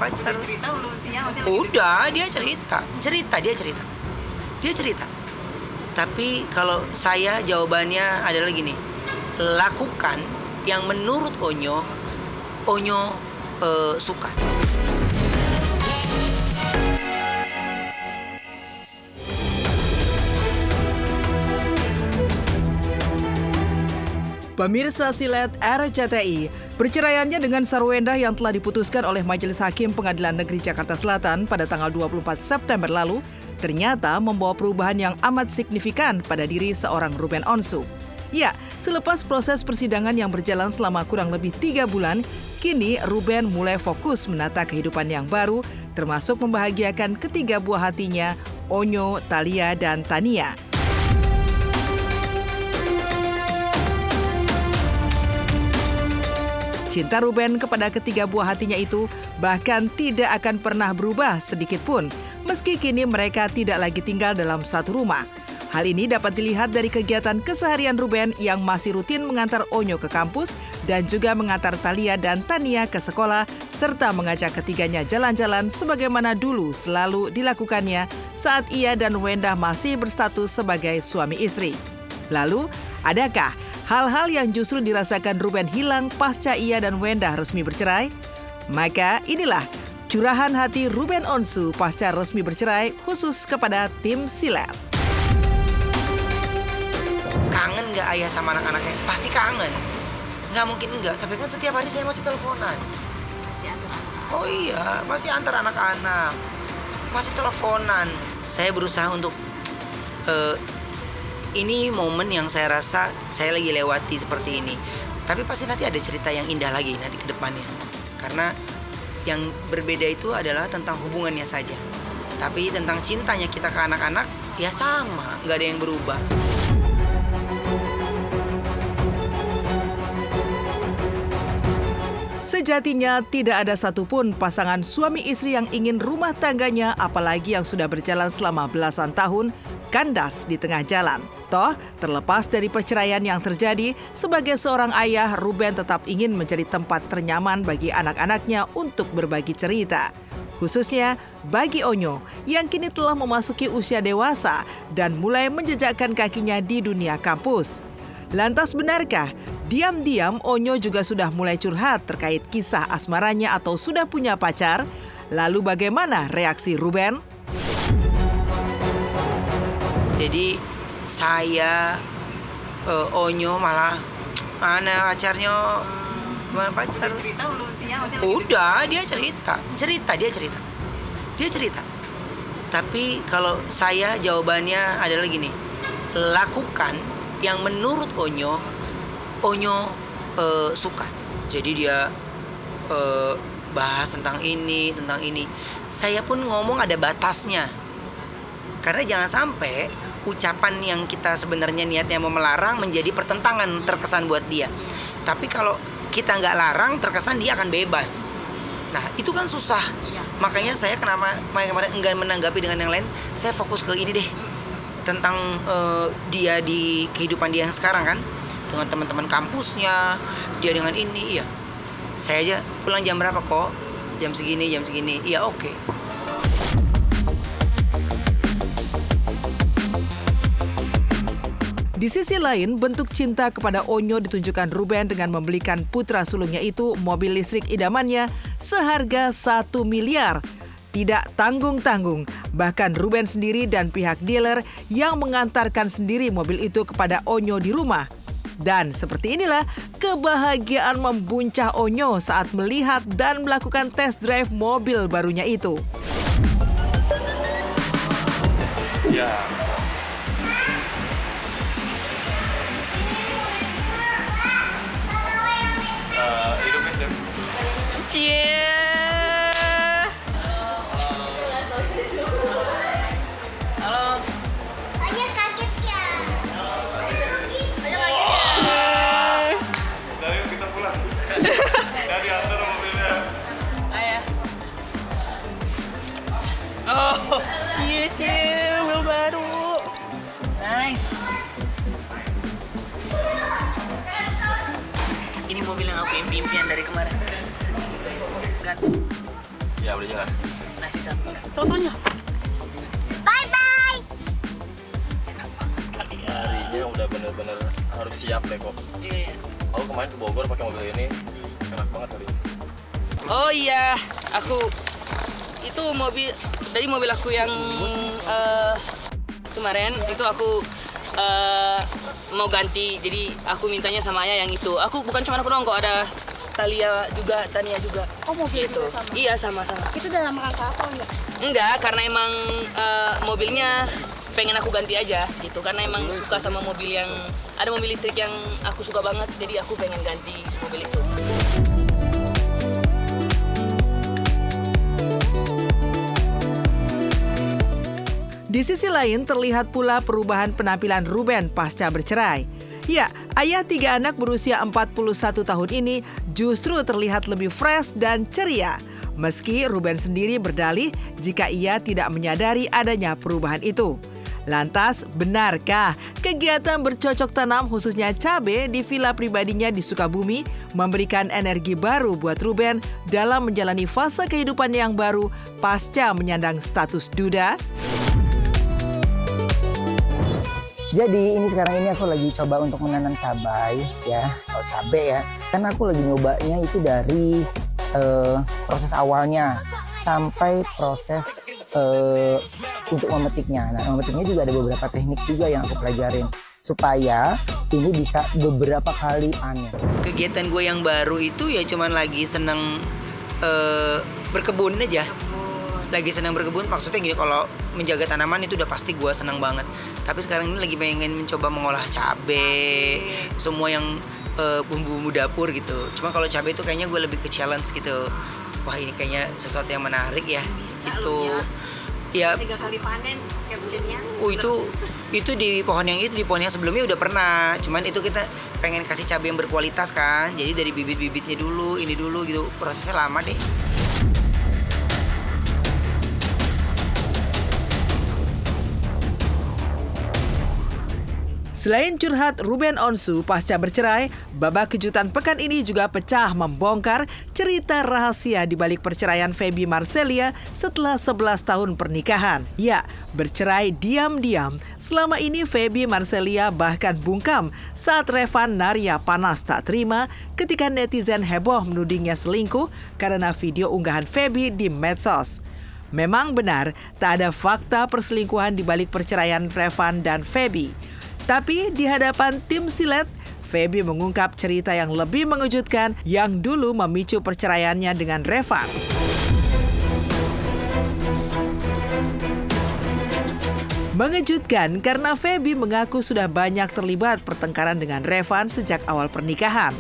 pacar. Cerita belum siang? Udah, dia cerita. Tapi kalau saya jawabannya adalah gini. Lakukan yang menurut Onyo suka. Pemirsa Silet RCTI, perceraiannya dengan Sarwenda yang telah diputuskan oleh Majelis Hakim Pengadilan Negeri Jakarta Selatan pada tanggal 24 September lalu ternyata membawa perubahan yang amat signifikan pada diri seorang Ruben Onsu. Ya, selepas proses persidangan yang berjalan selama kurang lebih 3 bulan, kini Ruben mulai fokus menata kehidupan yang baru, termasuk membahagiakan ketiga buah hatinya, Onyo, Thalia, dan Tania. Cinta Ruben kepada ketiga buah hatinya itu bahkan tidak akan pernah berubah sedikit pun, meski kini mereka tidak lagi tinggal dalam satu rumah. Hal ini dapat dilihat dari kegiatan keseharian Ruben yang masih rutin mengantar Onyo ke kampus dan juga mengantar Thalia dan Tania ke sekolah, serta mengajak ketiganya jalan-jalan sebagaimana dulu selalu dilakukannya saat ia dan Wenda masih berstatus sebagai suami istri. Lalu, adakah hal-hal yang justru dirasakan Ruben hilang pasca ia dan Wenda resmi bercerai? Maka inilah curahan hati Ruben Onsu pasca resmi bercerai khusus kepada tim Silet. Kangen nggak ayah sama anak-anaknya? Pasti kangen. Nggak mungkin enggak, tapi kan setiap hari saya masih teleponan. Masih antar anak. Oh iya, masih antar anak-anak. Masih teleponan. Saya berusaha untuk... ini momen yang saya rasa saya lagi lewati seperti ini. Tapi pasti nanti ada cerita yang indah lagi nanti ke depannya. Karena yang berbeda itu adalah tentang hubungannya saja. Tapi tentang cintanya kita ke anak-anak, ya sama, nggak ada yang berubah. Sejatinya tidak ada satupun pasangan suami istri yang ingin rumah tangganya, apalagi yang sudah berjalan selama belasan tahun, kandas di tengah jalan. Toh, terlepas dari perceraian yang terjadi, sebagai seorang ayah, Ruben tetap ingin menjadi tempat ternyaman bagi anak-anaknya untuk berbagi cerita. Khususnya bagi Onyo yang kini telah memasuki usia dewasa dan mulai menjejakkan kakinya di dunia kampus. Lantas benarkah diam-diam Onyo juga sudah mulai curhat terkait kisah asmaranya atau sudah punya pacar? Lalu bagaimana reaksi Ruben? Jadi saya Onyo malah mana pacarnya, mana pacar? Cerita belum siang? Udah, dia cerita. Tapi kalau saya jawabannya adalah gini. Lakukan yang menurut Onyo suka. Jadi dia bahas tentang ini. Saya pun ngomong ada batasnya. Karena jangan sampai ucapan yang kita sebenarnya niatnya mau melarang menjadi pertentangan terkesan buat dia. Tapi kalau kita nggak larang, terkesan dia akan bebas. Nah, itu kan susah. Iya. Makanya saya kenapa kemarin enggan menanggapi dengan yang lain, saya fokus ke ini deh. Tentang dia di kehidupan dia yang sekarang kan. Dengan teman-teman kampusnya, dia dengan ini, iya. Saya aja pulang jam berapa kok? Jam segini. Iya, oke. Di sisi lain, bentuk cinta kepada Onyo ditunjukkan Ruben dengan membelikan putra sulungnya itu mobil listrik idamannya seharga 1 miliar. Tidak tanggung-tanggung, bahkan Ruben sendiri dan pihak dealer yang mengantarkan sendiri mobil itu kepada Onyo di rumah. Dan seperti inilah kebahagiaan membuncah Onyo saat melihat dan melakukan test drive mobil barunya itu. Ya. Hidupin deh. Cie. Halo. Banyak kaget ya. Dari yuk kita pulang. Dari antar mobilnya. Ayah. Oh, cie, mobil baru. Nice. Ini mobil yang aku impian dari kemarin. Kan? Ya boleh jalan. Nice. Totonya. Bye-bye. Harinya udah bener-bener harus siap deh kok. Iya. Aku kemarin ke Bogor pakai mobil ini, enak banget hari ini. Oh iya, itu mobil aku yang kemarin itu aku mau ganti, jadi aku mintanya sama ayah yang itu. Aku bukan cuma aku doang kok, ada Tania juga. Oh, mobil gitu. juga sama? Iya, sama-sama. Itu dalam rangka apa enggak? Enggak, karena emang mobilnya pengen aku ganti aja gitu, karena emang suka sama mobil yang ada mobil listrik yang aku suka banget, jadi aku pengen ganti mobil itu. Di sisi lain terlihat pula perubahan penampilan Ruben pasca bercerai. Ya, ayah 3 anak berusia 41 tahun ini justru terlihat lebih fresh dan ceria. Meski Ruben sendiri berdalih jika ia tidak menyadari adanya perubahan itu. Lantas, benarkah kegiatan bercocok tanam khususnya cabai di villa pribadinya di Sukabumi memberikan energi baru buat Ruben dalam menjalani fase kehidupan yang baru pasca menyandang status duda? Jadi sekarang aku lagi coba untuk menanam cabai ya, kalau cabai ya. Kan aku lagi nyobanya itu dari proses awalnya sampai proses untuk memetiknya. Nah, memetiknya juga ada beberapa teknik juga yang aku pelajarin supaya ini bisa beberapa kali panen. Kegiatan gue yang baru itu ya cuman lagi seneng berkebun aja. Lagi senang berkebun, maksudnya gini, kalau menjaga tanaman itu udah pasti gue senang banget. Tapi sekarang ini lagi pengen mencoba mengolah cabai, semua yang bumbu-bumbu dapur gitu. Cuma kalau cabai itu kayaknya gue lebih ke challenge gitu. Wah, ini kayaknya sesuatu yang menarik ya. Bisa Itu loh ya. 3 kali panen captionnya. Itu di pohon yang itu, di pohon yang sebelumnya udah pernah. Cuman itu kita pengen kasih cabai yang berkualitas kan. Jadi dari bibit-bibitnya dulu, ini dulu gitu. Prosesnya lama deh. Selain curhat Ruben Onsu pasca bercerai, babak kejutan pekan ini juga pecah membongkar cerita rahasia di balik perceraian Feby Marcelia setelah 11 tahun pernikahan. Ya, bercerai diam-diam. Selama ini Feby Marcelia bahkan bungkam saat Revan Narya panas tak terima ketika netizen heboh menudingnya selingkuh karena video unggahan Feby di medsos. Memang benar, tak ada fakta perselingkuhan di balik perceraian Revan dan Feby. Tapi di hadapan tim silet, Feby mengungkap cerita yang lebih mengejutkan yang dulu memicu perceraiannya dengan Revan. Mengejutkan karena Feby mengaku sudah banyak terlibat pertengkaran dengan Revan sejak awal pernikahan.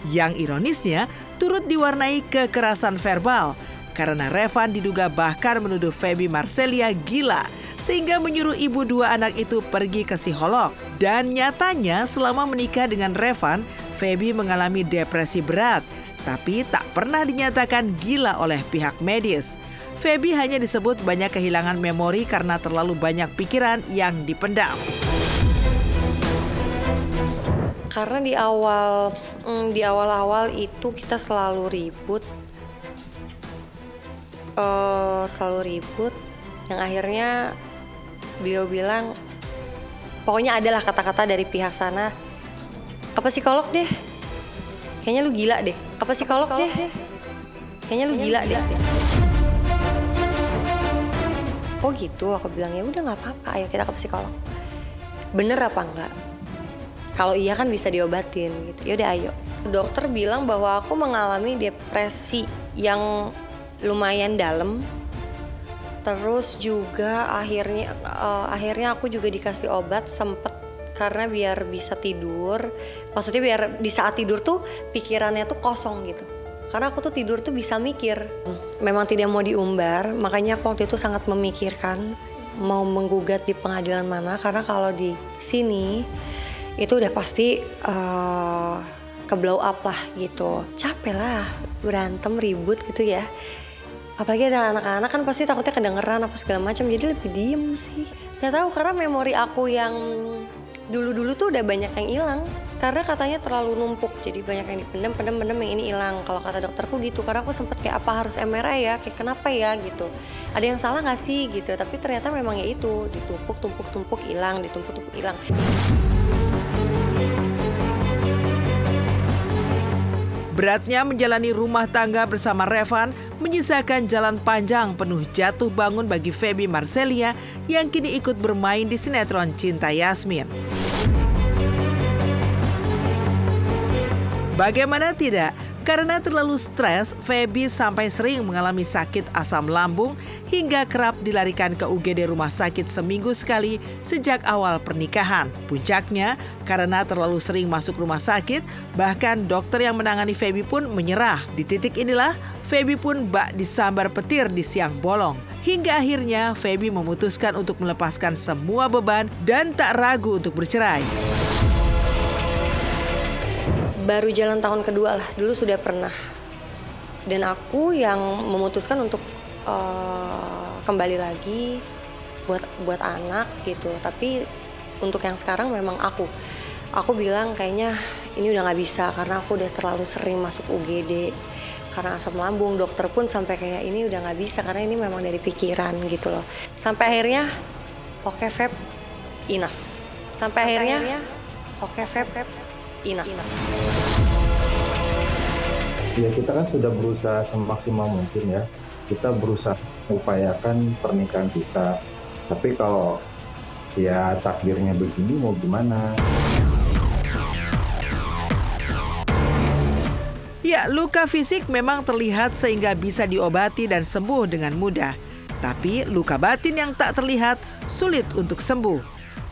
Yang ironisnya turut diwarnai kekerasan verbal karena Revan diduga bahkan menuduh Feby Marcelia gila sehingga menyuruh ibu 2 anak itu pergi ke psikolog. Dan nyatanya selama menikah dengan Revan, Feby mengalami depresi berat, tapi tak pernah dinyatakan gila oleh pihak medis. Feby hanya disebut banyak kehilangan memori karena terlalu banyak pikiran yang dipendam. Karena di awal itu kita selalu ribut, yang akhirnya beliau bilang, pokoknya adalah kata-kata dari pihak sana, ke psikolog deh, kayaknya lu gila deh, ke psikolog deh, kayaknya lu gila deh. Oh gitu, aku bilang ya udah nggak apa-apa, ayo kita ke psikolog. Bener apa enggak? Kalau iya kan bisa diobatin gitu. Yaudah ayo. Dokter bilang bahwa aku mengalami depresi yang lumayan dalam. Terus juga akhirnya aku juga dikasih obat sempet karena biar bisa tidur. Maksudnya biar di saat tidur tuh pikirannya tuh kosong gitu. Karena aku tuh tidur tuh bisa mikir. Memang tidak mau diumbar, makanya aku waktu itu sangat memikirkan mau menggugat di pengadilan mana. Karena kalau di sini itu udah pasti ke blow up lah gitu. Capek lah berantem ribut gitu ya. Apalagi ada anak-anak kan pasti takutnya kedengeran apa segala macam, jadi lebih diem sih. Gak tahu karena memori aku yang dulu-dulu tuh udah banyak yang hilang. karena katanya terlalu numpuk, jadi banyak yang dipendam yang ini hilang. Kalau kata dokterku gitu, karena aku sempet kayak apa harus MRI ya, kayak kenapa ya gitu. Ada yang salah nggak sih gitu, tapi ternyata memang ya itu ditumpuk hilang, ditumpuk hilang. Beratnya menjalani rumah tangga bersama Revan menyisakan jalan panjang penuh jatuh bangun bagi Feby Marcelia yang kini ikut bermain di sinetron Cinta Yasmin. Bagaimana tidak? Karena terlalu stres, Feby sampai sering mengalami sakit asam lambung hingga kerap dilarikan ke UGD rumah sakit seminggu sekali sejak awal pernikahan. Puncaknya, karena terlalu sering masuk rumah sakit, bahkan dokter yang menangani Feby pun menyerah. Di titik inilah, Feby pun bak disambar petir di siang bolong. Hingga akhirnya, Feby memutuskan untuk melepaskan semua beban dan tak ragu untuk bercerai. Baru jalan tahun kedua lah, dulu sudah pernah. Dan aku yang memutuskan untuk kembali lagi buat anak gitu. Tapi untuk yang sekarang memang aku bilang kayaknya ini udah nggak bisa karena aku udah terlalu sering masuk UGD karena asam lambung. Dokter pun sampai kayak ini udah nggak bisa karena ini memang dari pikiran gitu loh. Sampai akhirnya oke Feb, enough. Sampai akhirnya oke Feb, enough. Ya kita kan sudah berusaha semaksimal mungkin ya. Kita berusaha mengupayakan pernikahan kita. Tapi kalau ya takdirnya begini mau gimana? Ya, luka fisik memang terlihat sehingga bisa diobati dan sembuh dengan mudah. Tapi luka batin yang tak terlihat sulit untuk sembuh.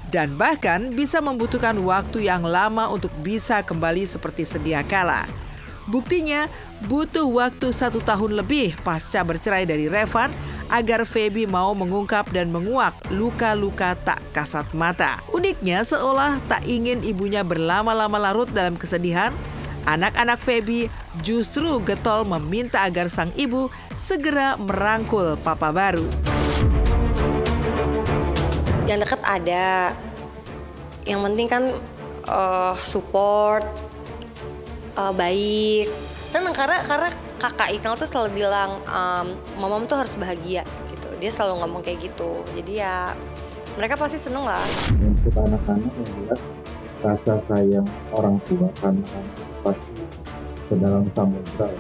Dan bahkan bisa membutuhkan waktu yang lama untuk bisa kembali seperti sedia kala. Buktinya, butuh waktu 1 tahun lebih pasca bercerai dari Revan agar Feby mau mengungkap dan menguak luka-luka tak kasat mata. Uniknya, seolah tak ingin ibunya berlama-lama larut dalam kesedihan, anak-anak Feby justru getol meminta agar sang ibu segera merangkul papa baru. Yang dekat ada, yang penting kan support, baik. Seneng karena kakak Ikang tuh selalu bilang mamam tuh harus bahagia gitu. Dia selalu ngomong kayak gitu. Jadi ya mereka pasti seneng lah. Untuk anak-anak melihat rasa sayang orang tua karena pasti ke dalam samudra.